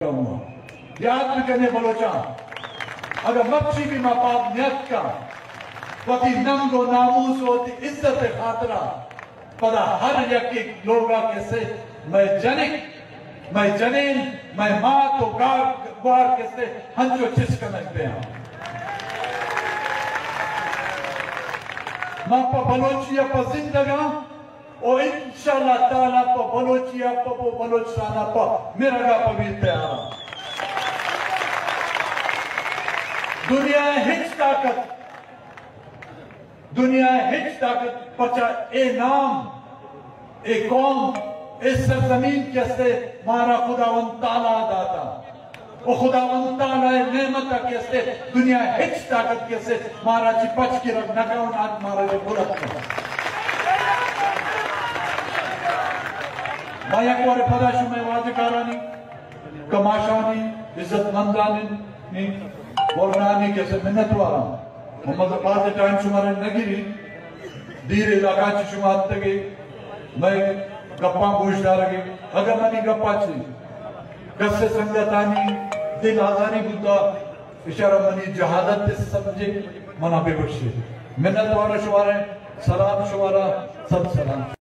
याद करने बलोचा अगर मच्छी भी मापाक नियत का वती नंगो नामूस होती इज्जत खातरा पदा हर यकी लोगा के से मैं जनीन मैं माँ तो ग्वार के से हंचो चिस्क नकते हैं माँ पा बलोचिया पा जिंदगा और इंशाल्लाह ताला पा बलोचिया पा बलोचसाना पा मेरा गा पवित्र तैयार दुनिया हिच ताकत पचा ए नाम ए कौम इस सरजमीन कैसे मारा खुदावन ताला दाता और खुदावन ताला नेमत कैसे दुनिया हिच ताकत कैसे मारा चिपच की रख नकाउन आत मारा जो बुलत माया को अरे पदाशु में वाजकारानी कमाशानी इज्जतमंदानी बोलनानी कैसे मिन्नत वाला मोहम्मद अब्बास टाइम शुमार नगिरी दीर इलाका ची शुमार तगे मैं गप्पा पूछदार गे अगर मनी गप्पा ची कस्से संगतानी दिल आजानी बुद्धा इशारा मनी जहादत से समझे मना पे बख्शे मिन्नत वाला शुमार सलाम शुमारा सब सलाम।